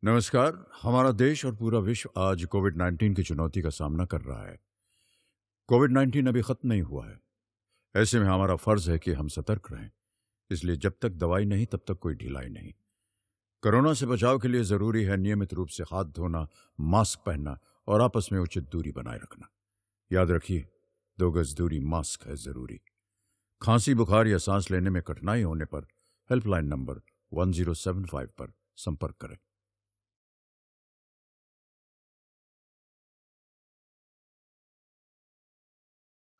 नमस्कार। हमारा देश और पूरा विश्व आज कोविड-19 की चुनौती का सामना कर रहा है। कोविड-19 अभी खत्म नहीं हुआ है। ऐसे में हमारा फर्ज है कि हम सतर्क रहें। इसलिए जब तक दवाई नहीं तब तक कोई ढिलाई नहीं। कोरोना से बचाव के लिए जरूरी है नियमित रूप से हाथ धोना, मास्क पहनना और आपस में उचित दूरी बनाए रखना। याद रखिए, 2 गज दूरी, मास्क है जरूरी। खांसी, बुखार या सांस लेने में कठिनाई होने पर हेल्पलाइन नंबर 1075 पर संपर्क करें।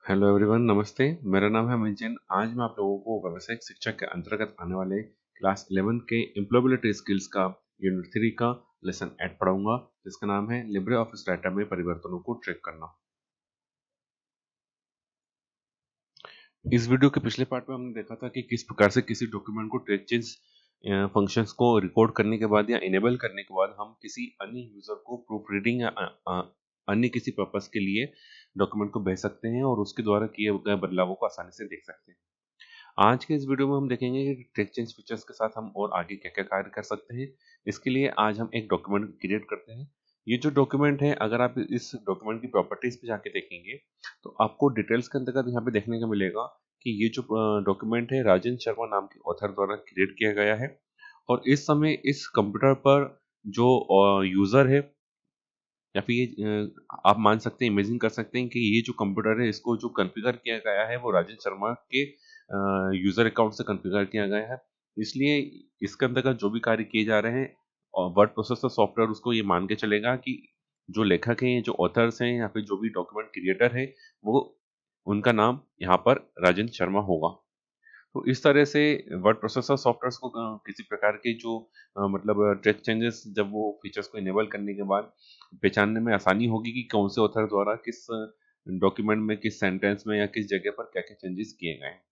हेलो एवरीवन, नमस्ते। मेरा नाम है मिंजन। आज मैं आप लोगों को व्यावसायिक शिक्षा के अंतर्गत आने वाले क्लास 11 के एम्प्लॉयबिलिटी स्किल्स का यूनिट 3 का लेसन 8 पढ़ाऊंगा, जिसका नाम है लिब्रे ऑफिस राइटर में परिवर्तनों को ट्रैक करना। इस वीडियो के पिछले पार्ट में हमने देखा था कि किस प्रकार से किसी डॉक्यूमेंट को ट्रैक चेंज फंक्शंस को रिकॉर्ड करने के बाद या इनेबल करने के बाद हम किसी अन्य यूजर को प्रूफ रीडिंग या अन्य किसी पर्पस के लिए डॉक्यूमेंट को भेज सकते हैं और उसके द्वारा किए गए बदलावों को आसानी से देख सकते हैं। आज के इस वीडियो में हम देखेंगे कि ट्रैक चेंज फीचर्स के साथ हम और आगे क्या-क्या कार्य कर सकते हैं। इसके लिए आज हम एक डॉक्यूमेंट क्रिएट करते हैं। ये जो डॉक्यूमेंट है, अगर आप इस डॉक्यूमेंट की प्रॉपर्टीज पे जाके देखेंगे तो आपको डिटेल्स के अंतर्गत यहाँ पे देखने को मिलेगा कि ये जो डॉक्यूमेंट है राजन शर्मा नाम के ऑथर द्वारा क्रिएट किया गया है और इस समय इस कंप्यूटर पर जो यूजर है या फिर ये आप मान सकते हैं, इमेजिन कर सकते हैं कि ये जो कंप्यूटर है इसको जो कॉन्फ़िगर किया गया है वो राजन शर्मा के यूज़र अकाउंट से कॉन्फ़िगर किया गया है। इसलिए इसके अंतर्गत जो भी कार्य किए जा रहे हैं वर्ड प्रोसेसर सॉफ्टवेयर उसको ये मान के चलेगा कि जो लेखक हैं, जो ऑथर्स हैं या फिर जो भी डॉक्यूमेंट क्रिएटर है, वो उनका नाम यहाँ पर राजन शर्मा होगा। तो इस तरह से वर्ड प्रोसेसर सॉफ्टवेयर्स को किसी प्रकार के जो मतलब ट्रैक चेंजेस जब वो फीचर्स को इनेबल करने के बाद पहचानने में आसानी होगी कि कौन से ऑथर द्वारा किस डॉक्यूमेंट में, किस सेंटेंस में या किस जगह पर क्या-क्या चेंजेस किए गए हैं।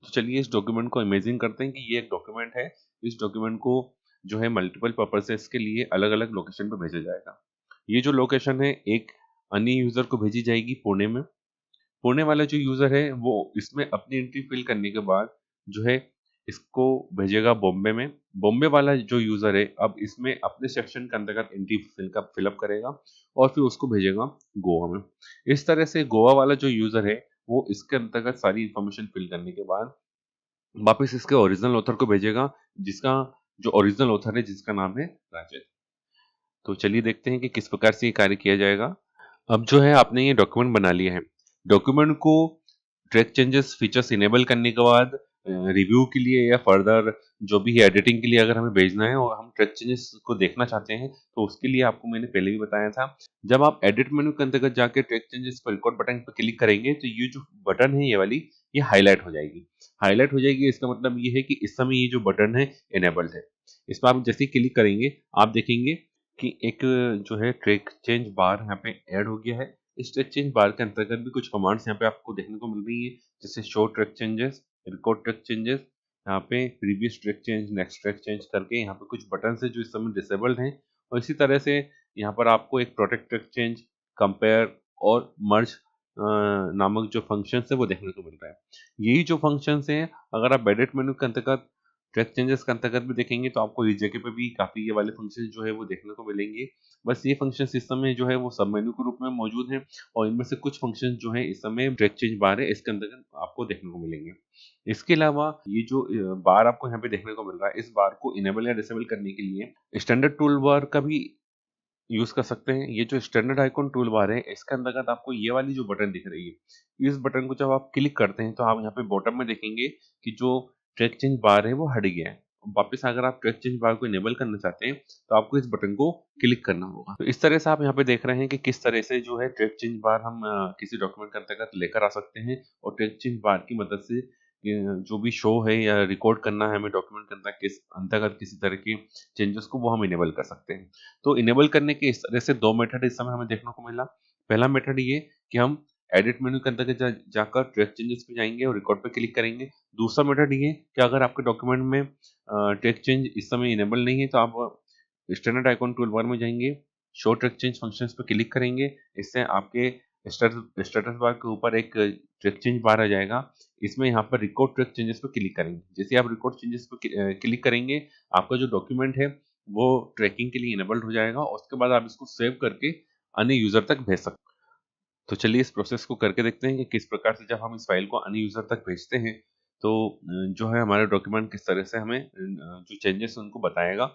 तो चलिए इस डॉक्यूमेंट को इमेजिन करते हैं कि ये एक डॉक्यूमेंट है। इस डॉक्यूमेंट को जो है मल्टीपल पर्पसेस के लिए अलग-अलग लोकेशन पे भेजा जाएगा। ये जो लोकेशन है एक अन्य यूज़र को भेजी जाएगी पुणे में। पुणे वाला जो यूज़र है वो इसमें अपनी एंट्री फिल करने के बाद जो है इसको भेजेगा बॉम्बे में। बॉम्बे वाला जो यूज़र है अब इसमें अपने सेक्शन के अंतर्गत एंट्री फिलअप करेगा और फिर उसको भेजेगा गोवा में। इस तरह से गोवा वाला जो यूज़र है वो इसके अंतर्गत सारी इन्फॉर्मेशन फिल करने के बाद वापस इसके ओरिजिनल ऑथर को भेजेगा, जिसका जो ओरिजिनल ऑथर है जिसका नाम है राजन। तो चलिए देखते हैं कि किस प्रकार से ये कार्य किया जाएगा। अब जो है आपने ये डॉक्यूमेंट बना लिया है। डॉक्यूमेंट को ट्रैक चेंजेस फीचर्स इनेबल करने के बाद रिव्यू के लिए या फर्दर जो भी है एडिटिंग के लिए अगर हमें भेजना है और हम ट्रैक चेंजेस को देखना चाहते हैं तो उसके लिए आपको मैंने पहले भी बताया था, जब आप एडिट मेन्यू के अंतर्गत जाके ट्रैक चेंजेस पर रिकॉर्ड बटन पर क्लिक करेंगे तो ये जो बटन है ये वाली ये हाईलाइट हो जाएगी। हाईलाइट हो जाएगी इसका मतलब ये है कि इस समय ये जो बटन है इनेबल्ड है। इस पर आप जैसे ही क्लिक करेंगे आप देखेंगे कि एक जो है ट्रैक चेंज बार यहाँ पे ऐड हो गया है। इस ट्रैक चेंज बार के अंतर्गत भी कुछ कमांड्स यहाँ पे आपको देखने को मिल रही है, जैसे show track changes, record track changes, यहाँ पे previous track change, next track change करके यहाँ पे कुछ बटन है जो इस समय डिसेबल्ड हैं और इसी तरह से यहाँ पर आपको एक प्रोटेक्ट ट्रैक चेंज, कंपेयर और मर्ज नामक जो फंक्शंस है वो देखने को मिल रहा है। यही जो फंक्शंस हैं अगर आप एडिट मेन्यू के अंतर्गत ट्रैक चेंजेस के अंतर्गत भी देखेंगे तो आपको इस जगह पे भी काफ़ी ये वाले फंक्शन जो है वो देखने को मिलेंगे। बस ये फंक्शन इस समय जो है वो सब मेन्यू के रूप में मौजूद हैं और इनमें से कुछ फंक्शन जो है इस समय ट्रैक चेंज बार है इसके अंतर्गत आपको देखने को मिलेंगे। इसके अलावा ये जो बार आपको यहाँ पे देखने को मिल रहा है, इस बार को इनेबल या डिसेबल करने के लिए स्टैंडर्ड टूल बार का भी यूज कर सकते हैं। ये जो स्टैंडर्ड आइकॉन टूल बार है इसके अंतर्गत आपको ये वाली जो बटन दिख रही है, इस बटन को जब आप क्लिक करते हैं तो आप यहाँ पे बॉटम में देखेंगे कि जो ट्रैक चेंज बार है वो हट गया है। वापस अगर आप ट्रैक चेंज बार को इनेबल करना चाहते हैं तो आपको इस बटन को क्लिक करना होगा। तो इस तरह से आप यहाँ पे देख रहे हैं कि किस तरह से जो है ट्रैक चेंज बार हम किसी डॉक्यूमेंट के अंतर्गत लेकर आ सकते हैं और ट्रैक चेंज बार की मदद से जो भी शो है या रिकॉर्ड करना है हमें डॉक्यूमेंट के अंदर किस अंतर्गत किसी तरह की चेंजेस को वो हम इनेबल कर सकते हैं। तो इनेबल करने के इस तरह से दो मेथड इस समय हमें देखने को मिला। पहला मेथड ये कि हम एडिट मेन्यू के अंतर्गत जाकर ट्रैक चेंजेस पे जाएंगे और रिकॉर्ड पे क्लिक करेंगे। दूसरा मेथड ये कि अगर आपके डॉक्यूमेंट में ट्रैक चेंज इस समय इनेबल नहीं है तो आप स्टैंडर्ड आइकॉन टूल बार में जाएंगे, शो ट्रैक चेंज फंक्शंस पे क्लिक करेंगे। इससे आपके स्टेटस बार के ऊपर एक ट्रैक चेंज बार आ जाएगा। इसमें यहाँ पर रिकॉर्ड ट्रैक चेंजेस पे क्लिक करेंगे। जैसे आप रिकॉर्ड चेंजेस पे क्लिक करेंगे आपका जो डॉक्यूमेंट है वो ट्रैकिंग के लिए इनेबल्ड हो जाएगा और उसके बाद आप इसको सेव करके अन्य यूज़र तक भेज सकते हैं। तो चलिए इस प्रोसेस को करके देखते हैं कि किस प्रकार से जब हम इस फाइल को अन्य यूज़र तक भेजते हैं तो जो है हमारा डॉक्यूमेंट किस तरह से हमें जो चेंजेस हैं उनको बताएगा।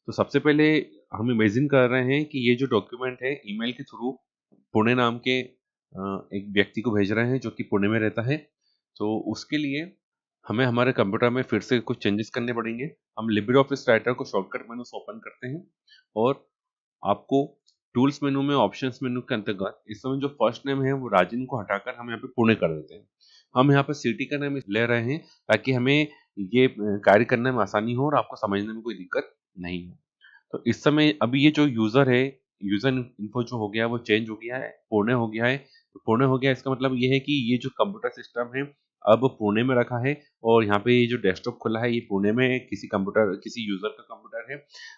तो सबसे पहले हम इमेजिन कर रहे हैं कि ये जो डॉक्यूमेंट है ईमेल के थ्रू पुणे नाम के एक व्यक्ति को भेज रहे हैं जो कि पुणे में रहता है। तो उसके लिए हमें हमारे कंप्यूटर में फिर से कुछ चेंजेस करने पड़ेंगे। हम लिब्रे ऑफिस राइटर को शॉर्टकट मेनू से ओपन करते हैं और आपको टूल्स मेनू में ऑप्शंस मेनू के अंतर्गत इस समय जो फर्स्ट नेम है वो राजन को हटाकर हम यहाँ पे पुणे कर देते हैं। हम यहाँ पे सिटी का नाम ले रहे हैं ताकि हमें ये कार्य करने में आसानी हो और आपको समझने में कोई दिक्कत नहीं हो। तो इस समय अभी ये जो यूजर है, यूजर इन्फो जो हो गया वो चेंज हो गया है, पुणे हो गया है। तो पुणे हो गया इसका मतलब ये है कि ये जो कंप्यूटर सिस्टम है अब पुणे में रखा है और यहाँ पे ये जो डेस्कटॉप खुला है ये पुणे में किसी यूजर का कंप्यूटर है।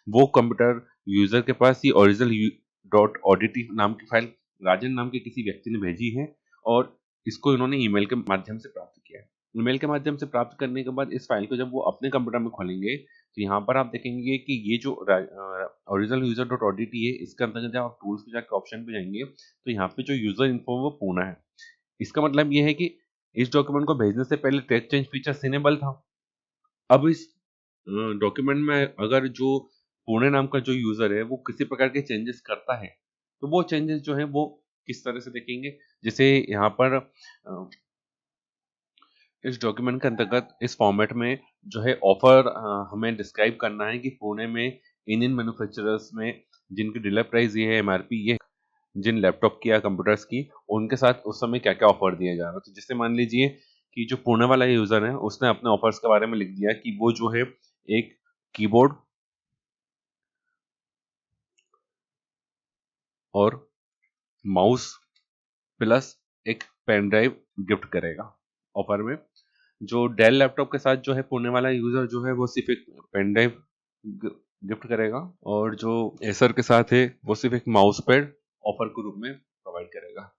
वो कंप्यूटर यूजर के पास ये ओरिजिनल डॉट ऑडिटी नाम की फाइल राजन नाम के किसी व्यक्ति ने भेजी है और इसको इन्होंने ईमेल के माध्यम से प्राप्त किया है। ईमेल के माध्यम से प्राप्त करने के बाद इस फाइल को जब वो अपने कंप्यूटर में खोलेंगे तो यहाँ पर आप देखेंगे कि ये जो ओरिजिनल यूजर डॉट ऑडिटी है इसके अंतर्गत जब आप टूल्स पे जाकर ऑप्शन पे जाएंगे तो यहाँ पे जो यूजर इन्फो है वो पूर्ण है। इसका मतलब ये है कि इस डॉक्यूमेंट को भेजने से पहले टेक्स्ट चेंज फीचर इनेबल था। अब इस डॉक्यूमेंट में अगर जो पुणे नाम का जो यूजर है वो किसी प्रकार के चेंजेस करता है तो वो चेंजेस जो है वो किस तरह से देखेंगे। जैसे यहाँ पर इस डॉक्यूमेंट के अंतर्गत इस फॉर्मेट में जो है ऑफर हमें डिस्क्राइब करना है कि पुणे में इन मैन्युफैक्चरर्स में जिनकी डीलर प्राइस ये है, एमआरपी ये, जिन लैपटॉप की या कंप्यूटर्स की उनके साथ उस समय क्या क्या ऑफर दिया जा रहा है। तो जैसे मान लीजिए कि जो पुणे वाला यूजर है उसने अपने ऑफर्स के बारे में लिख दिया कि वो जो है एक कीबोर्ड और माउस प्लस एक पेन ड्राइव गिफ्ट करेगा ऑफर में। जो डेल लैपटॉप के साथ जो है पुणे वाला यूजर जो है वो सिर्फ एक पेन ड्राइव गिफ्ट करेगा और जो एसर के साथ है वो सिर्फ एक माउस पैड ऑफर के रूप में प्रोवाइड करेगा।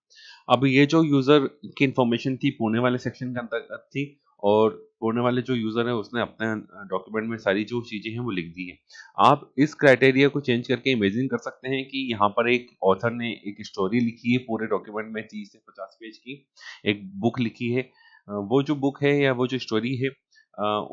अब ये जो यूजर की इंफॉर्मेशन थी पुणे वाले सेक्शन के अंतर्गत थी और पुणे वाले जो यूजर है उसने अपने डॉक्यूमेंट में सारी जो चीजें हैं वो लिख दी है। आप इस क्राइटेरिया को चेंज करके इमेजिन कर सकते हैं कि यहाँ पर एक ऑथर ने एक स्टोरी लिखी है पूरे डॉक्यूमेंट में 30 से 50 पेज की एक बुक लिखी है। वो जो बुक है या वो जो स्टोरी है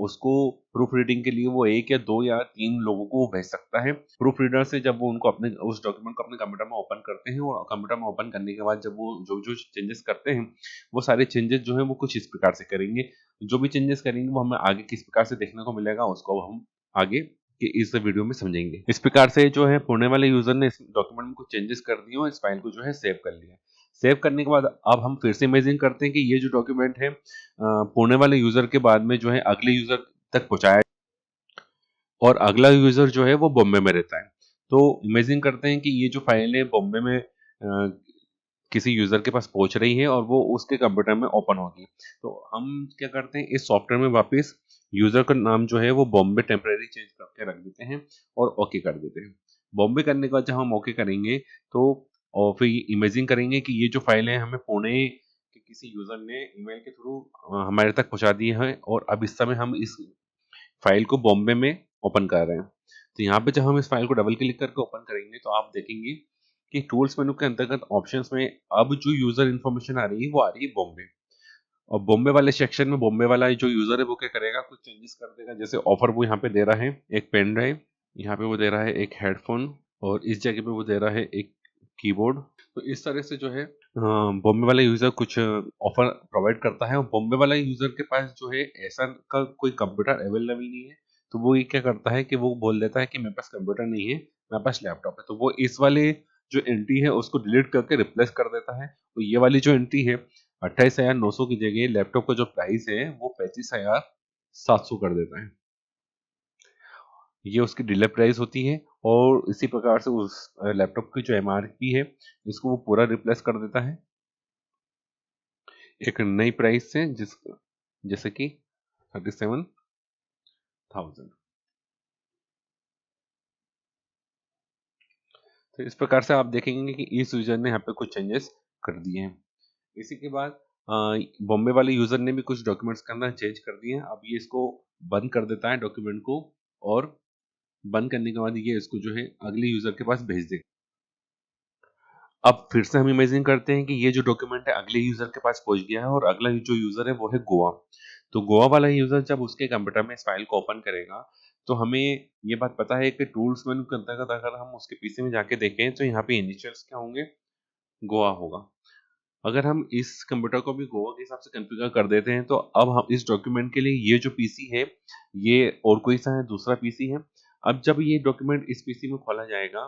उसको प्रूफ रीडिंग के लिए वो एक या दो या तीन लोगों को वो भेज सकता है। प्रूफ रीडर से जब वो उनको अपने उस डॉक्यूमेंट को अपने कंप्यूटर में ओपन करते हैं और कंप्यूटर में ओपन करने के बाद जब वो जो जो चेंजेस करते हैं वो सारे चेंजेस जो है वो कुछ इस प्रकार से करेंगे। जो भी चेंजेस करेंगे वो हमें आगे किस प्रकार से देखने को मिलेगा उसको हम आगे कि इस वीडियो में समझेंगे। इस प्रकार से जो है पुणे वाले यूजर ने इस डॉक्यूमेंट में कुछ चेंजेस कर दिए और इस फाइल को जो है सेव कर लिया। सेव करने के बाद अब हम फिर से इमेजिन करते हैं कि ये जो डॉक्यूमेंट है पुणे वाले यूजर के बाद में जो है अगले यूजर तक पहुंचाया और अगला यूजर जो है वो बॉम्बे में रहता है। तो इमेजिन करते हैं कि ये जो फाइल है बॉम्बे में किसी यूजर के पास पहुंच रही है और वो उसके कंप्यूटर में ओपन होगी। तो हम क्या करते हैं इस सॉफ्टवेयर में वापस यूजर का नाम जो है वो बॉम्बे टेम्परेरी चेंज करके रख देते हैं और ओके कर देते हैं। बॉम्बे करने के बाद जब हम ओके करेंगे तो और फिर इमेजिन करेंगे कि ये जो फाइल है हमें पुणे के किसी यूजर ने ईमेल के थ्रू हमारे तक पहुंचा दी है और अब इस समय हम इस फाइल को बॉम्बे में ओपन कर रहे हैं। तो यहाँ पे जब हम इस फाइल को डबल क्लिक करके ओपन करेंगे तो आप देखेंगे कि टूल्स मेनू के अंतर्गत ऑप्शंस में अब जो यूजर इन्फॉर्मेशन आ रही है वो आ रही है बॉम्बे। और बॉम्बे वाले सेक्शन में बॉम्बे वाला जो यूजर है वो क्या करेगा कुछ चेंजेस कर देगा। जैसे ऑफर वो यहाँ पे दे रहा है एक पेन ड्राइव, यहाँ पे वो दे रहा है एक हेडफोन और इस जगह पे वो दे रहा है एक कीबोर्ड। तो इस तरह से जो है बॉम्बे वाला यूजर कुछ ऑफर प्रोवाइड करता है और बॉम्बे वाला यूजर के पास जो है ऐसा का कोई कंप्यूटर अवेलेबल नहीं है। तो वो ये क्या करता है कि वो बोल देता है कि मेरे पास कंप्यूटर नहीं है, मेरे पास लैपटॉप है। तो वो इस वाले जो एंट्री है उसको डिलीट करके रिप्लेस कर देता है। तो ये वाली जो एंट्री है 28,900 की जगह लैपटॉप का जो प्राइस है वो 35,700 कर देता है। ये उसकी डीलर प्राइस होती है और इसी प्रकार से उस लैपटॉप की जो एमआरपी है इसको वो पूरा रिप्लेस कर देता है एक नई प्राइस से जैसे कि 37,000। तो इस प्रकार से आप देखेंगे कि इस यूजर ने यहाँ पे कुछ चेंजेस कर दिए हैं। इसी के बाद बॉम्बे वाले यूजर ने भी कुछ डॉक्यूमेंट्स के अंदर चेंज कर दिए हैं। अब ये इसको बंद कर देता है डॉक्यूमेंट को और बंद करने के बाद ये इसको जो है अगले यूजर के पास भेज देगा। अब फिर से हम इमेजिन करते हैं कि ये जो डॉक्यूमेंट है अगले यूजर के पास पहुंच गया है और अगला जो यूजर है वो है गोवा। तो गोवा वाला यूजर जब उसके कंप्यूटर में इस फाइल को ओपन करेगा तो हमें ये बात पता है कि टूल्स मेनू के अंतर्गत अगर हम उसके पीसी में जाके देखें तो यहाँ पे इनिशियल्स क्या होंगे, गोवा होगा। अगर हम इस कंप्यूटर को भी गोवा के हिसाब से कॉन्फ़िगर कर देते हैं तो अब हम इस डॉक्यूमेंट के लिए ये जो पीसी है ये और कोई सा है, दूसरा पीसी है। अब जब ये डॉक्यूमेंट इस पीसी में खोला जाएगा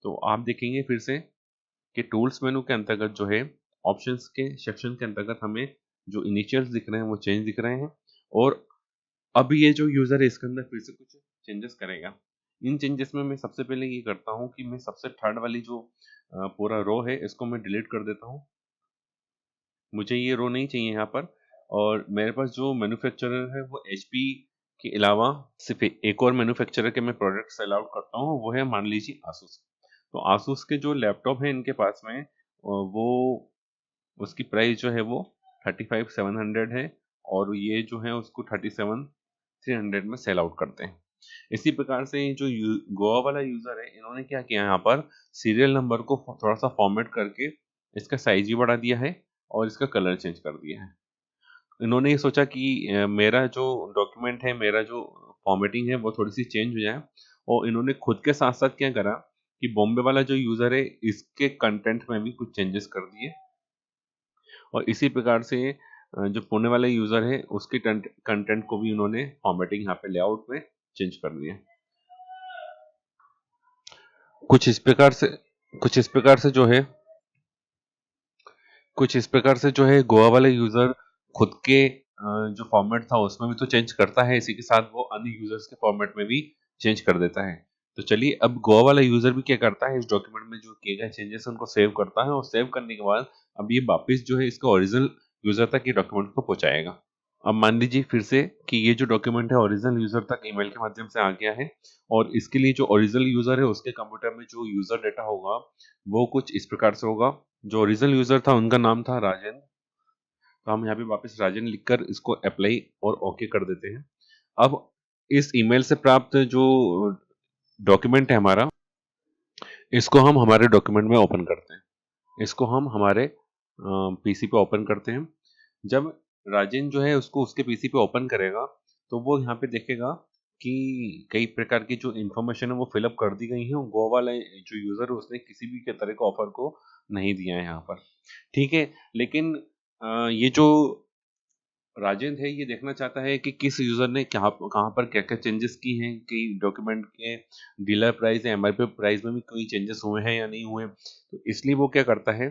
तो आप देखेंगे फिर से कि टूल्स मेनू के अंतर्गत जो है ऑप्शंस के सेक्शन के अंतर्गत हमें जो इनिशियल्स दिख रहे हैं वो चेंज दिख रहे हैं और अब ये जो यूजर है इसके अंदर फिर से कुछ चेंजेस करेगा। इन चेंजेस में मैं सबसे पहले ये करता हूँ कि मैं सबसे थर्ड वाली जो पूरा रो है इसको मैं डिलीट कर देता हूँ। मुझे ये रो नहीं चाहिए यहाँ पर। और मेरे पास जो मैन्युफैक्चरर है वो एचपी के अलावा सिर्फ एक और मैन्युफैक्चरर के मैं प्रोडक्ट सेल आउट करता हूँ, वो है मान लीजिए आसूस। तो आसूस के जो लैपटॉप है इनके पास में वो उसकी प्राइस जो है वो 35,700 है और ये जो है उसको 37,300 में सेल आउट करते हैं। इसी प्रकार से ये जो गोवा वाला यूजर है इन्होंने क्या किया, यहाँ पर सीरियल नंबर को थोड़ा सा फॉर्मेट करके इसका साइज ही बढ़ा दिया है और इसका कलर चेंज कर दिया है। इन्होंने ये सोचा कि मेरा जो डॉक्यूमेंट है, मेरा जो फॉर्मेटिंग है वो थोड़ी सी चेंज हो जाए और इन्होंने खुद के साथ साथ क्या करा कि बॉम्बे वाला जो यूजर है इसके कंटेंट में भी कुछ चेंजेस कर दिए और इसी प्रकार से जो पुणे वाला यूजर है उसके कंटेंट को भी उन्होंने फॉर्मेटिंग यहाँ पे लेआउट में चेंज कर दिया। कुछ इस प्रकार से कुछ इस प्रकार से जो है कुछ इस प्रकार से जो है गोवा वाला यूजर खुद के जो फॉर्मेट था उसमें भी तो चेंज करता है, इसी के साथ वो अन्य यूजर्स के फॉर्मेट में भी चेंज कर देता है। तो चलिए अब गोवा वाला यूजर भी क्या करता है, इस डॉक्यूमेंट में जो किए गए चेंजेस उनको सेव करता है और सेव करने के बाद अब ये वापस जो है इसका ओरिजिनल यूजर तक ये डॉक्यूमेंट को पहुंचाएगा। अब मान लीजिए फिर से कि ये जो डॉक्यूमेंट है ओरिजिनल यूजर तक ईमेल के माध्यम से आ गया है और इसके लिए जो ओरिजिनल यूजर है उसके कंप्यूटर में जो यूजर डेटा होगा वो कुछ इस प्रकार से होगा। जो ओरिजिनल यूजर था उनका नाम था राजेंद्र, तो हम यहाँ पे वापस राजेंद्र लिखकर इसको अप्लाई और ओके कर देते हैं। अब इस ईमेल से प्राप्त जो डॉक्यूमेंट है हमारा, इसको हम हमारे डॉक्यूमेंट में ओपन करते हैं। इसको हम हमारे पीसी पे ओपन करते हैं। जब राजेंद्र जो है उसको उसके पीसी पे ओपन करेगा तो वो यहाँ पे देखेगा कि कई प्रकार की जो इन्फॉर्मेशन है वो फिलअप कर दी गई है और गोवा वाला जो यूजर है उसने किसी भी के तरह का ऑफर को नहीं दिया है यहाँ पर। ठीक है, लेकिन ये जो राजेंद्र है ये देखना चाहता है कि किस यूजर ने कहाँ कहाँ पर क्या क्या चेंजेस की हैं, कि डॉक्यूमेंट के डीलर प्राइस या एमआरपी प्राइस में भी कोई चेंजेस हुए हैं या नहीं हुए। तो इसलिए वो क्या करता है,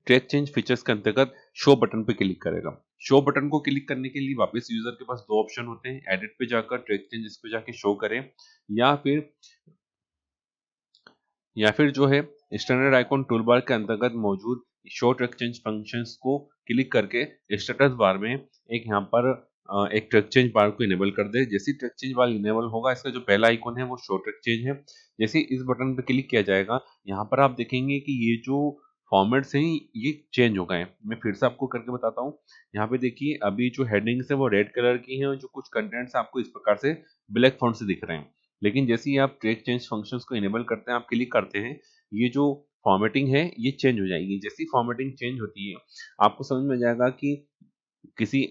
ट्रैक चेंज फीचर्स के अंतर्गत शो बटन पे क्लिक करेगा। शो बटन को क्लिक करने के लिए वापस यूजर के पास दो ऑप्शन होते हैं, एडिट पे जाकर ट्रैक चेंज इस पे जाके शो करें या फिर जो है स्टैंडर्ड आइकॉन टूलबार के अंतर्गत मौजूद शो ट्रैक चेंज फंक्शंस को क्लिक करके स्टेटस बार में एक यहाँ पर एक ट्रैक चेंज बार को इनेबल कर दे। जैसे ट्रैक चेंज बार इनेबल होगा इसका जो पहला आइकॉन है वो शो ट्रैक चेंज है। जैसे इस बटन पे क्लिक किया जाएगा यहाँ पर आप देखेंगे कि ये जो फॉर्मेट्स हैं ये चेंज हो गए हैं। मैं फिर से आपको करके बताता हूँ। यहाँ पे देखिए अभी जो हेडिंग्स है वो रेड कलर की हैं और जो कुछ कंटेंट्स आपको इस प्रकार से ब्लैक फॉन्ट से दिख रहे हैं। लेकिन जैसे ही आप ट्रैक चेंज फंक्शंस को इनेबल करते हैं, आप क्लिक करते हैं, ये जो फॉर्मेटिंग है ये चेंज हो जाएगी। जैसी फॉर्मेटिंग चेंज होती है आपको समझ में आ जाएगा कि किसी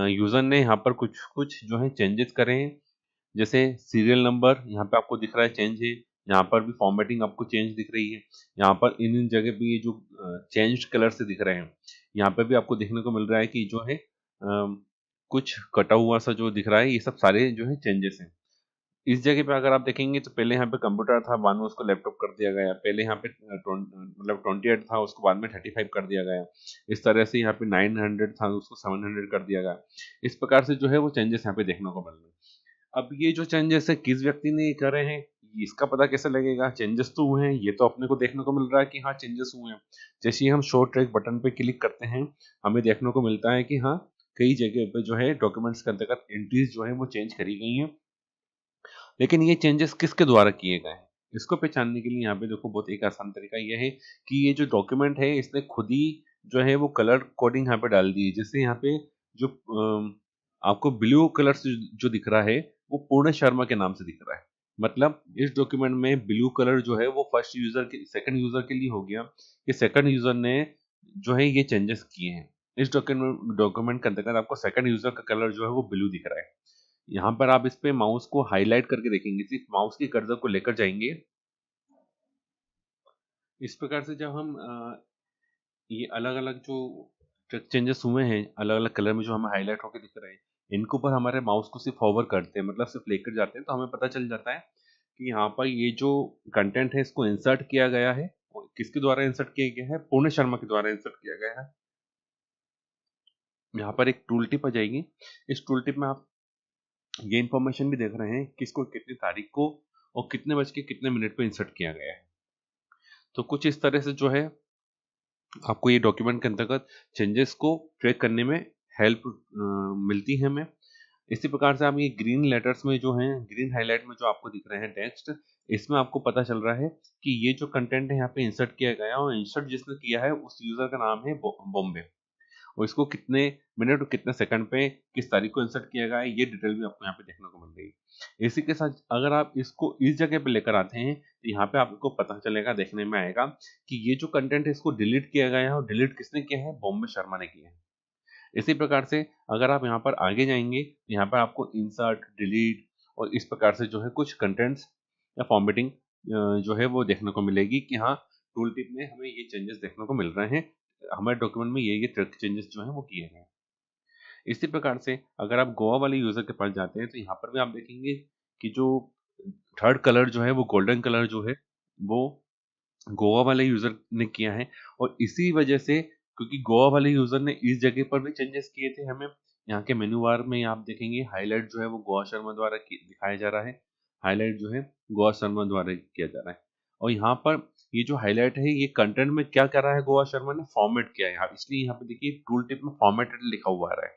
यूजर ने यहाँ पर कुछ कुछ जो है चेंजेस करे हैं। जैसे सीरियल नंबर यहाँ पे आपको दिख रहा है चेंज है, यहाँ पर भी फॉर्मेटिंग आपको चेंज दिख रही है, यहाँ पर इन जगह पे ये जो चेंज कलर से दिख रहे हैं, यहाँ पे भी आपको देखने को मिल रहा है कि जो है कुछ कटा हुआ सा जो दिख रहा है, ये सब सारे जो है चेंजेस हैं। इस जगह पे अगर आप देखेंगे तो पहले यहाँ पे कंप्यूटर था, बाद में उसको लैपटॉप कर दिया गया। पहले यहाँ पे मतलब 28 था, उसको बाद में 35 कर दिया गया। इस तरह से यहाँ पे 900 था, उसको 700 कर दिया गया। इस प्रकार से जो है वो चेंजेस यहाँ पे देखने को मिल रहे हैं। अब ये जो चेंजेस है किस व्यक्ति ने करे हैं इसका पता कैसे लगेगा? चेंजेस तो हुए हैं, ये तो अपने को देखने को मिल रहा है कि हाँ चेंजेस हुए हैं। जैसे ही हम शो ट्रैक बटन पे क्लिक करते हैं हमें देखने को मिलता है कि हाँ कई जगह पे जो है डॉक्यूमेंट्स के अंतर्गत एंट्रीज जो है वो चेंज करी गई हैं। लेकिन ये चेंजेस किसके द्वारा किए गए हैं इसको पहचानने के लिए यहाँ पे देखो बहुत एक आसान तरीका यह है कि ये जो डॉक्यूमेंट है इसने खुद ही जो है वो कलर कोडिंग यहाँ पे डाल दी है। जैसे यहाँ पे जो आपको ब्लू कलर से जो दिख रहा है वो पूर्ण शर्मा के नाम से दिख रहा है। मतलब इस डॉक्यूमेंट में ब्लू कलर जो है वो फर्स्ट यूजर के सेकंड यूजर के लिए हो गया कि सेकंड यूजर ने जो है ये चेंजेस किए हैं। इस डॉक्यूमेंट के अंतर्गत आपको सेकंड यूजर का कलर जो है वो ब्लू दिख रहा है। यहाँ पर आप इस पे माउस को हाईलाइट करके देखेंगे, सिर्फ माउस की कर्सर को लेकर जाएंगे। इस प्रकार से जब हम ये अलग अलग जो चेंजेस हुए हैं अलग अलग कलर में जो हमें हाईलाइट होकर दिख रहे हैं, इनके ऊपर हमारे माउस को सिर्फ होवर करते हैं, मतलब सिर्फ लेकर जाते हैं, तो हमें पता चल जाता है कि यहाँ पर ये जो कंटेंट है इसको इंसर्ट किया गया है। और किसके द्वारा इंसर्ट किया गया है? पूर्ण शर्मा के द्वारा इंसर्ट किया गया है। यहाँ पर एक टूल टिप आ जाएगी। इस टूल टिप में आप ये इंफॉर्मेशन भी देख रहे हैं किसको कितनी तारीख को और कितने बज के कितने मिनट पे इंसर्ट किया गया है। तो कुछ इस तरह से जो है आपको ये डॉक्यूमेंट के अंतर्गत चेंजेस को ट्रैक करने में हेल्प मिलती है हमें। इसी प्रकार से आप ये ग्रीन लेटर्स में जो हैं, ग्रीन हाईलाइट में जो आपको दिख रहे हैं टेक्स्ट, इसमें आपको पता चल रहा है कि ये जो कंटेंट है यहाँ पे इंसर्ट किया गया है और इंसर्ट जिसने किया है उस यूजर का नाम है बॉम्बे, और इसको कितने मिनट और कितने सेकंड पे किस तारीख को इंसर्ट किया गया है ये डिटेल भी आपको यहाँ पे देखने को मिल रही है। इसी के साथ अगर आप इसको इस जगह पे लेकर आते हैं तो यहाँ पे आपको पता चलेगा, देखने में आएगा कि ये जो कंटेंट है इसको डिलीट किया गया है और डिलीट किसने किया है? बॉम्बे शर्मा ने किया है। इसी प्रकार से अगर आप यहाँ पर आगे जाएंगे तो यहाँ पर आपको इंसर्ट, डिलीट और इस प्रकार से जो है कुछ कंटेंट्स या फॉर्मेटिंग जो है वो देखने को मिलेगी कि हाँ टूल टिप में हमें ये चेंजेस देखने को मिल रहे हैं, हमारे डॉक्यूमेंट में ये चेंजेस जो है वो किए हैं। इसी प्रकार से अगर आप गोवा वाले यूजर के पास जाते हैं तो यहाँ पर भी आप देखेंगे कि जो थर्ड कलर जो है वो गोल्डन कलर जो है वो गोवा वाले यूजर ने किया है। और इसी वजह से क्योंकि गोवा वाले यूजर ने इस जगह पर भी चेंजेस किए थे, हमें यहाँ के मेन्यू बार में आप देखेंगे हाईलाइट जो है वो गोवा शर्मा द्वारा दिखाया जा रहा है। हाईलाइट जो है गोवा शर्मा द्वारा किया जा रहा है। और यहाँ पर ये जो हाईलाइट है ये कंटेंट में क्या कर रहा है? गोवा शर्मा ने फॉर्मेट किया है यहाँ, इसलिए यहाँ पे देखिए टूल टिप में फॉर्मेटेड लिखा हुआ आ रहा है।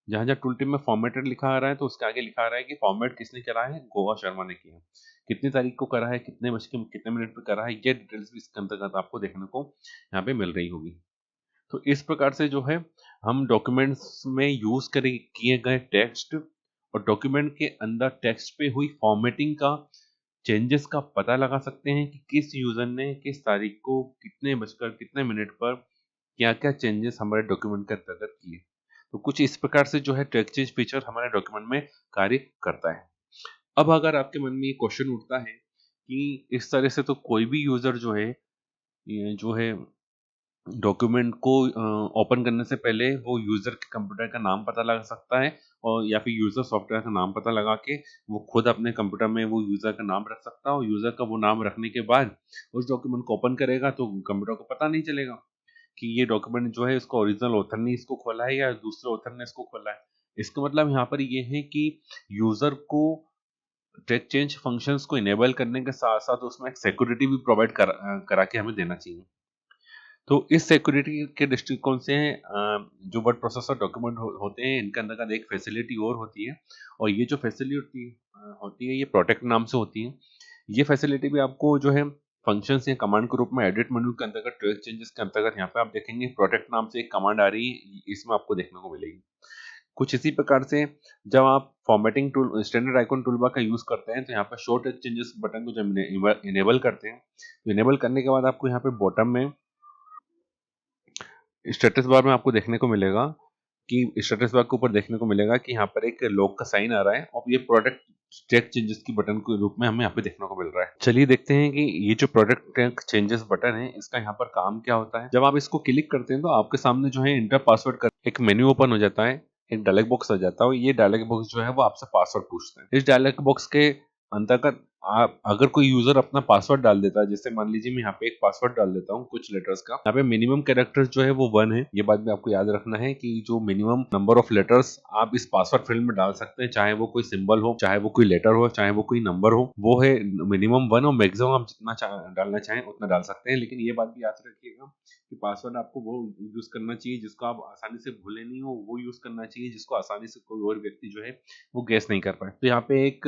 जहाँ जहाँ टूल टिप में फॉर्मेटेड लिखा आ रहा है तो उसके आगे लिखा आ रहा है कि फॉर्मेट किसने करा है? गोवा शर्मा ने किया है। कितनी तारीख को करा है, कितने बज के कितने मिनट पे करा है, ये डिटेल्स भी इसके अंतर्गत आपको देखने को यहाँ पे मिल रही होगी। तो इस प्रकार से जो है हम डॉक्यूमेंट्स में यूज करे किए गए टेक्स्ट और डॉक्यूमेंट के अंदर टेक्स्ट पे हुई फॉर्मेटिंग का चेंजेस का पता लगा सकते हैं कि किस यूजर ने किस तारीख को कितने बजकर कितने मिनट पर क्या क्या चेंजेस हमारे डॉक्यूमेंट के अंतर्गत किए। तो कुछ इस प्रकार से जो है ट्रैक चेंज फीचर हमारे डॉक्यूमेंट में कार्य करता है। अब अगर आपके मन में ये क्वेश्चन उठता है कि इस तरह से तो कोई भी यूजर जो है ये जो है डॉक्यूमेंट को ओपन करने से पहले वो यूजर के कंप्यूटर का नाम पता लगा सकता है और या फिर यूजर सॉफ्टवेयर का नाम पता लगा के वो खुद अपने कंप्यूटर में वो यूजर का नाम रख सकता है, और यूजर का वो नाम रखने के बाद उस डॉक्यूमेंट को ओपन करेगा तो कंप्यूटर को पता नहीं चलेगा कि ये डॉक्यूमेंट जो है इसको ओरिजिनल ऑथर ने इसको खोला है या दूसरे ऑथर ने इसको खोला है। इसका मतलब यहाँ पर ये है कि यूजर को ट्रैक चेंज फंक्शंस को इनेबल करने के साथ साथ उसमें एक सिक्योरिटी भी प्रोवाइड करा के हमें देना चाहिए। तो इस सिक्योरिटी के दृष्टिकोण से जो वर्ड प्रोसेसर डॉक्यूमेंट होते हैं इनके अंदर का एक फैसिलिटी और होती है, और ये जो फैसिलिटी होती है ये प्रोटेक्ट नाम से होती है। ये फैसिलिटी भी आपको जो है फंक्शंस या कमांड के रूप में एडिट मेन्यू के अंतर्गत ट्रैक चेंजेस के अंतर्गत यहाँ पे आप देखेंगे प्रोटेक्ट नाम से एक कमांड आ रही है, इसमें आपको देखने को मिलेगी। कुछ इसी प्रकार से जब आप formatting tool standard icon toolbar का यूज करते हैं तो यहाँ पर शो ट्रैक चेंजेस बटन को जब इनेबल करते हैं तो इनेबल करने के बाद आपको यहाँ पे बॉटम में स्टेटस बार में आपको देखने को मिलेगा कि स्टेटस बार के ऊपर देखने को मिलेगा कि यहाँ पर एक लॉक का साइन आ रहा है और ये प्रोडक्ट ट्रैक चेंजेस की बटन के रूप में हमें यहाँ पे देखने को मिल रहा है। चलिए देखते हैं कि ये जो प्रोडक्ट ट्रैक चेंजेस बटन है इसका यहाँ पर काम क्या होता है। जब आप इसको क्लिक करते हैं तो आपके सामने जो है इंटर पासवर्ड का एक मेन्यू ओपन हो जाता है, एक डायलॉग बॉक्स आ जाता है। ये डायलॉग बॉक्स जो है वो आपसे पासवर्ड पूछता है। इस डायलॉग बॉक्स के अंतर्गत आप अगर कोई यूजर अपना पासवर्ड डाल देता है, जैसे मान लीजिए मैं यहाँ पे एक पासवर्ड डाल देता हूँ कुछ लेटर्स का, यहाँ पे मिनिमम कैरेक्टर्स जो है वो 1 है। ये बात भी आपको याद रखना है कि जो मिनिमम नंबर ऑफ लेटर्स आप इस पासवर्ड फील्ड में डाल सकते हैं, चाहे वो कोई सिंबल हो, चाहे वो कोई लेटर हो, चाहे वो कोई नंबर हो, वो है मिनिमम 1 और मैक्सिमम आप जितना डालना चाहें उतना डाल सकते हैं। लेकिन ये बात भी याद रखिएगा कि पासवर्ड आपको वो यूज करना चाहिए जिसको आप आसानी से भूले नहीं हो, वो यूज करना चाहिए जिसको आसानी से कोई और व्यक्ति जो है वो गैस नहीं कर पाए। तो यहाँ पे एक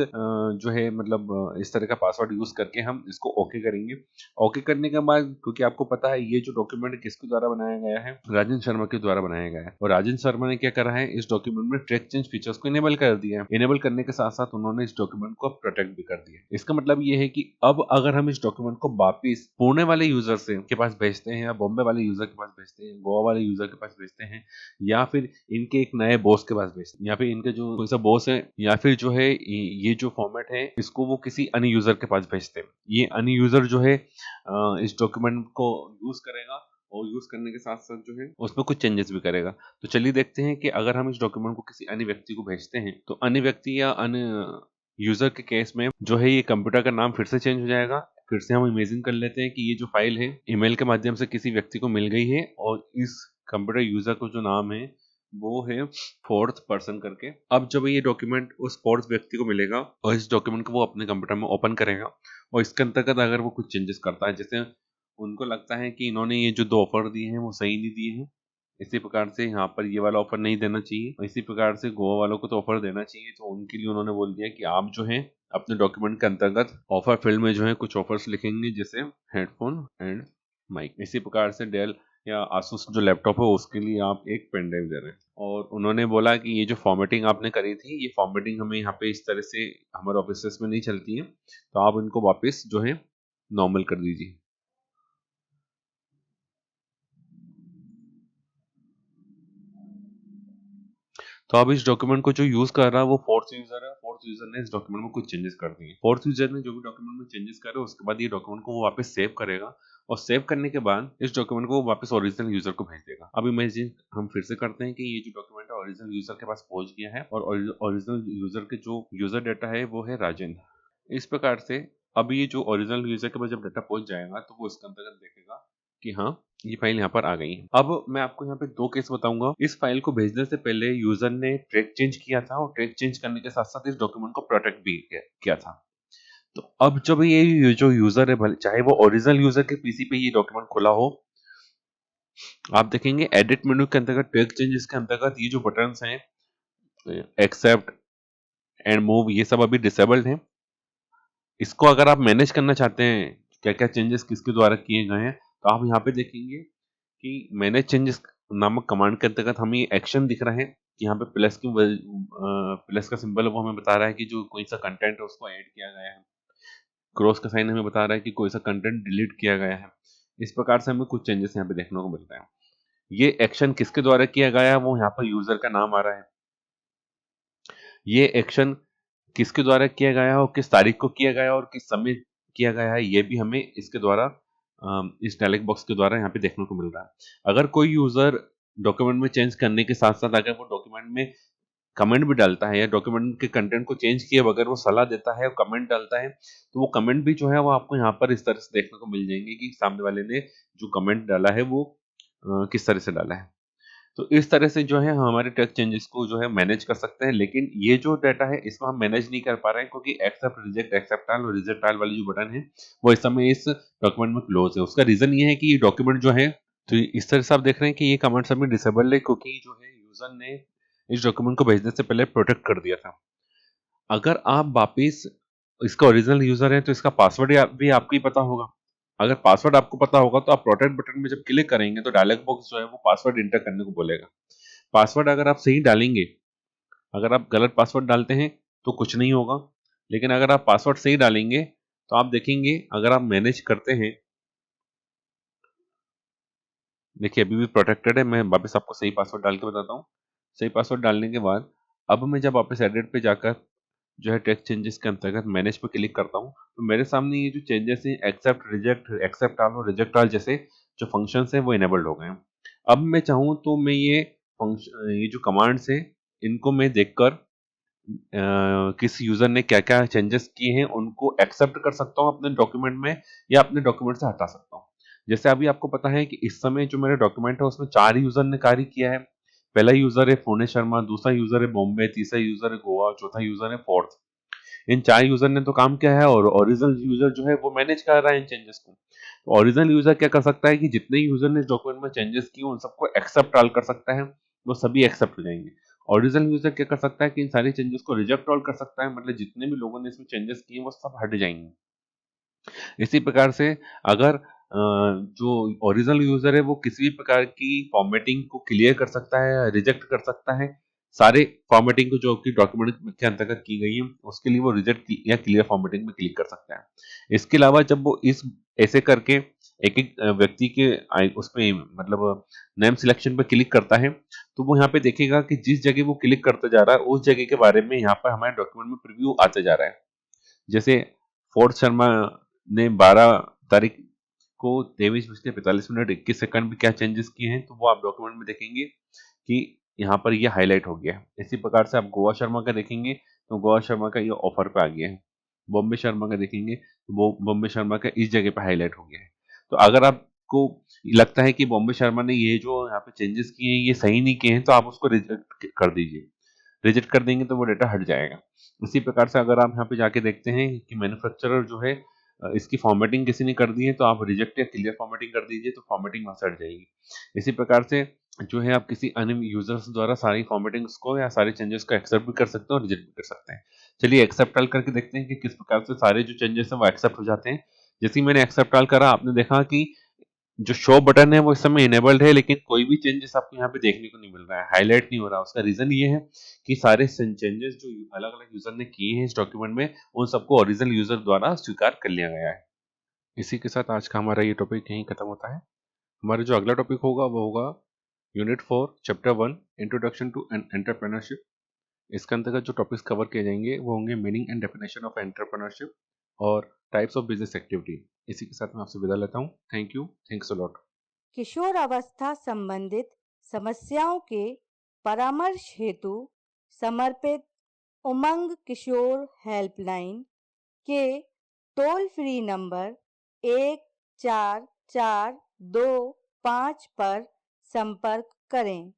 जो है मतलब इस तरह का पासवर्ड यूज करके हम इसको ओके करेंगे। ओके करने के बाद, क्योंकि आपको पता है ये जो डॉक्यूमेंट किसके द्वारा बनाया गया है, राजन शर्मा के द्वारा बनाया गया है। और राजन शर्मा ने क्या करा है, इस डॉक्यूमेंट में ट्रैक चेंज फीचर्स को इनेबल कर दिया है। इनेबल करने के साथ साथ उन्होंने इस डॉक्यूमेंट को प्रोटेक्ट भी कर दिया। इसका मतलब ये है कि अब अगर हम इस डॉक्यूमेंट को वापिस पुणे वाले यूजर से के पास भेजते हैं, या बॉम्बे वाले यूजर के पास भेजते हैं, गोवा वाले यूजर के पास भेजते हैं, या फिर इनके एक नए बॉस के पास भेजते हैं, या फिर इनके जो कोई सा बॉस है, या फिर जो है ये जो फॉर्मेट है इसको वो किसी अन्य यूजर के पास भेजते हैं, ये अन्य यूजर जो है इस डॉक्यूमेंट को यूज करेगा और यूज करने के साथ साथ जो है उसमें कुछ चेंजेस भी करेगा। तो चलिए देखते हैं कि अगर हम इस डॉक्यूमेंट को किसी अन्य व्यक्ति को भेजते हैं तो अन्य व्यक्ति या अन्य यूजर के केस में जो है ये कंप्यूटर का नाम फिर से चेंज हो जाएगा। फिर से हम इमेजिन कर लेते हैं कि ये जो फाइल है ईमेल के माध्यम से किसी व्यक्ति को मिल गई है और इस कंप्यूटर यूजर को जो नाम है वो है फोर्थ पर्सन करके। अब जब ये डॉक्यूमेंट उस फोर्थ व्यक्ति को मिलेगा और इस डॉक्यूमेंट को वो अपने कंप्यूटर में ओपन करेगा और इसके अंतर्गत अगर वो कुछ चेंजेस करता है, जैसे उनको लगता है कि इन्होंने ये जो 2 ऑफर दिए हैं वो सही नहीं दिए हैं, इसी प्रकार से यहाँ पर ये वाला ऑफर नहीं देना चाहिए, और इसी प्रकार से गोवा वालों को तो ऑफर देना चाहिए, तो उनके लिए उन्होंने बोल दिया कि आप जो है अपने डॉक्यूमेंट के अंतर्गत ऑफर फील्ड में जो है कुछ ऑफर्स लिखेंगे, जैसे हेडफोन एंड माइक। इसी प्रकार से डेल या आसूस जो लैपटॉप है उसके लिए आप एक पेन ड्राइव दे रहे हैं, और उन्होंने बोला कि ये जो फॉर्मेटिंग आपने करी थी ये फॉर्मेटिंग हमें यहाँ पे इस तरह से हमारे ऑफिस में नहीं चलती है, तो आप इनको वापस जो है नॉर्मल कर दीजिए। तो अब इस डॉक्यूमेंट को जो यूज कर रहा है वो फोर्थ यूजर है। फोर्थ यूजर ने इस डॉक्यूमेंट में कुछ चेंजेस कर दिए। फोर्थ यूजर ने जो भी डॉक्यूमेंट में चेंजेस करे उसके बाद ये डॉक्यूमेंट को वो वापस सेव करेगा, और सेव करने के बाद इस डॉक्यूमेंट को वो वापस ओरिजिनल यूजर को भेज देगा। अब इमेजिन हम फिर से करते हैं कि ये जो डॉक्यूमेंट है ओरिजिनल यूजर के पास पहुंच गया है, और ओरिजिनल यूजर के जो यूजर डाटा है वो है राजन। इस प्रकार से अब ये जो ओरिजिनल यूजर के पास जब डाटा पहुंच जाएगा तो वो इसके अंतर्गत देखेगा कि हाँ ये फाइल यहाँ पर आ गई है। अब मैं आपको यहाँ पे 2 केस बताऊंगा। इस फाइल को भेजने से पहले यूजर ने ट्रैक चेंज किया था, और ट्रैक चेंज करने के साथ साथ इस डॉक्यूमेंट को प्रोटेक्ट भी किया था। तो अब जब ये जो यूजर है, भले चाहे वो ओरिजिनल यूजर के पीसी पे ये डॉक्यूमेंट खुला हो, आप देखेंगे एडिट मेन्यू के अंतर्गत ट्रैक चेंजेस के अंतर्गत ये जो बटन्स हैं एक्सेप्ट एंड मूव, ये सब अभी डिसेबल्ड है। इसको अगर आप मैनेज करना चाहते हैं क्या क्या चेंजेस किसके द्वारा किए गए हैं, तो आप यहाँ पे देखेंगे कि मैनेज चेंजेस नामक कमांड के अंतर्गत हमें एक्शन दिख रहा है कि यहाँ पे प्लस का सिंबल है वो हमें बता रहा है कि जो कोई सा कंटेंट है उसको ऐड किया गया है। क्रॉस का साइन हमें बता रहा है कि कोई सा कंटेंट डिलीट किया गया है। इस प्रकार से हमें कुछ चेंजेस यहाँ पे देखने को मिलता है। ये एक्शन किसके द्वारा किया गया है, वो यहाँ पर यूजर का नाम आ रहा है। ये एक्शन किसके द्वारा किया गया है और किस तारीख को किया गया है और किस समय किया गया है, ये भी हमें इसके द्वारा इस डायलॉग बॉक्स के द्वारा यहाँ पे देखने को मिल रहा है। अगर कोई यूजर डॉक्यूमेंट में चेंज करने के साथ साथ अगर वो डॉक्यूमेंट में कमेंट भी डालता है या डॉक्यूमेंट के कंटेंट को चेंज किए बगैर वो सलाह देता है और कमेंट डालता है, तो वो कमेंट भी जो है वो आपको यहाँ पर इस तरह से देखने को मिल जाएंगे कि सामने वाले ने जो कमेंट डाला है वो किस तरह से डाला है। तो इस तरह से जो है हम हमारे टेक्स्ट चेंजेस को जो है मैनेज कर सकते हैं, लेकिन ये जो डाटा है इसको हम मैनेज नहीं कर पा रहे हैं क्योंकि एक्सेप्ट रिजेक्ट एक्सेप्ट ऑल और रिजेक्ट ऑल वाली जो बटन है वो इस समय इस डॉक्यूमेंट में क्लोज है। उसका रीजन ये है कि ये डॉक्यूमेंट जो है, तो इस तरह से आप देख रहे हैं कि ये कमांड सबमिट डिसेबल है क्योंकि जो है यूजर ने इस डॉक्यूमेंट को भेजने से पहले प्रोटेक्ट कर दिया था। अगर आप वापिस इसका ओरिजिनल यूजर है तो इसका पासवर्ड भी आपको ही पता होगा। अगर पासवर्ड आपको पता होगा तो आप प्रोटेक्ट बटन में जब क्लिक करेंगे तो डायलॉग बॉक्स जो है वो पासवर्ड इंटर करने को बोलेगा। पासवर्ड अगर आप सही डालेंगे, अगर आप गलत पासवर्ड डालते हैं तो कुछ नहीं होगा, लेकिन अगर आप पासवर्ड सही डालेंगे तो आप देखेंगे अगर आप मैनेज करते हैं, देखिए अभी भी प्रोटेक्टेड है। मैं वापस आपको सही पासवर्ड डाल के बताता हूँ। सही पासवर्ड डालने के बाद अब मैं जब वापस एडिट पे जाकर जो है टेक्स्ट चेंजेस के अंतर्गत मैनेज पे क्लिक करता हूँ तो मेरे सामने ये जो चेंजेस हैं एक्सेप्ट रिजेक्ट एक्सेप्ट ऑल और रिजेक्ट ऑल जैसे जो फंक्शंस हैं वो इनेबल्ड हो गए हैं। अब मैं चाहूँ तो मैं ये जो कमांड्स हैं इनको मैं देखकर किस यूजर ने क्या क्या चेंजेस किए हैं उनको एक्सेप्ट कर सकता हूँ अपने डॉक्यूमेंट में या अपने डॉक्यूमेंट से हटा सकता हूँ। जैसे अभी आपको पता है कि इस समय जो मेरा डॉक्यूमेंट है उसमें 4 यूजर ने कार्य किया है। पहला यूजर है पुणे शर्मा, दूसरा यूजर है बॉम्बे, तीसरा यूजर है गोवा, चौथा यूजर है फोर्थ। इन 4 यूजर ने तो काम किया है और ओरिजिनल यूजर जो है वो मैनेज कर रहा है इन चेंजेस को। तो ओरिजिनल यूजर क्या कर सकता है कि जितने यूजर ने इस डॉक्यूमेंट में चेंजेस किए उन सबको एक्सेप्ट ऑल कर सकता है, वो सभी एक्सेप्ट हो जाएंगे। ओरिजिनल यूजर क्या कर सकता है कि इन सारी चेंजेस को रिजेक्ट ऑल कर सकता है, मतलब जितने भी लोगों ने इसमें चेंजेस किए वो सब हट जाएंगे। इसी प्रकार से अगर जो ओरिजिनल यूजर है वो किसी भी प्रकार की फॉर्मेटिंग को क्लियर कर सकता है या रिजेक्ट कर सकता है, सारे फॉर्मेटिंग को जो कि डॉक्यूमेंट के अंतर्गत की गई है उसके लिए वो रिजेक्ट या क्लियर फॉर्मेटिंग में क्लिक कर सकता है। इसके अलावा जब वो इस ऐसे करके एक एक व्यक्ति के उसमें मतलब नेम सिलेक्शन पे क्लिक करता है, तो वो यहाँ पे देखेगा कि जिस जगह वो क्लिक करते जा रहा है उस जगह के बारे में यहाँ पर हमारे डॉक्यूमेंट में प्रीव्यू आते जा रहा है। जैसे फोर्थ शर्मा ने 12 तारीख को 23:45 21 में क्या चेंजेस किए हैं, तो वो आप डॉक्यूमेंट में देखेंगे कि यहाँ पर ये हाईलाइट हो गया है। इसी प्रकार से आप गोवा शर्मा का देखेंगे तो गोवा शर्मा का ये ऑफर पे आ गया है। बॉम्बे शर्मा का देखेंगे तो वो बॉम्बे शर्मा का इस जगह पे हाईलाइट हो गया है। तो अगर आपको लगता है कि बॉम्बे शर्मा ने ये जो यहाँ पे चेंजेस किए हैं ये सही नहीं किए हैं, तो आप उसको रिजेक्ट कर दीजिए। रिजेक्ट कर देंगे तो वो डेटा हट जाएगा। इसी प्रकार से अगर आप यहाँ पे जाके देखते हैं कि मैन्युफैक्चरर जो है इसकी फॉर्मेटिंग किसी ने कर दी है, तो आप रिजेक्ट या क्लियर फॉर्मेटिंग कर दीजिए, तो फॉर्मेटिंग वहां से हट जाएगी। इसी प्रकार से जो है आप किसी अन्य यूजर्स द्वारा सारी फॉर्मेटिंग्स को या सारे चेंजेस को एक्सेप्ट भी कर सकते हैं और रिजेक्ट भी कर सकते हैं। चलिए एक्सेप्ट ऑल करके देखते हैं कि किस प्रकार से सारे जो चेंजेस हैं वो एक्सेप्ट हो जाते हैं। जैसे ही मैंने एक्सेप्ट ऑल करा, आपने देखा कि जो शो बटन है वो इस समय इनेबल्ड है, लेकिन कोई भी चेंजेस आपको यहाँ पे देखने को नहीं मिल रहा है, हाईलाइट नहीं हो रहा। उसका रीजन ये है कि सारे चेंजेस जो अलग अलग यूजर ने किए हैं इस डॉक्यूमेंट में उन सबको ओरिजिनल यूजर द्वारा स्वीकार कर लिया गया है। इसी के साथ आज का हमारा ये टॉपिक यहीं खत्म होता है। हमारा जो अगला टॉपिक होगा वो होगा unit 4 chapter 1 introduction to entrepreneurship. इसके अंतर्गत जो टॉपिक्स कवर किए जाएंगे वो होंगे meaning and definition of entrepreneurship और टाइप्स ऑफ बिजनेस एक्टिविटी। इसी के साथ मैं आपसे विदा लेता हूँ। Thank you, thanks a lot. किशोर अवस्था संबंधित समस्याओं के परामर्श हेतु समर्पित उमंग किशोर हेल्पलाइन के टोल फ्री नंबर 1442 5 पर संपर्क करें।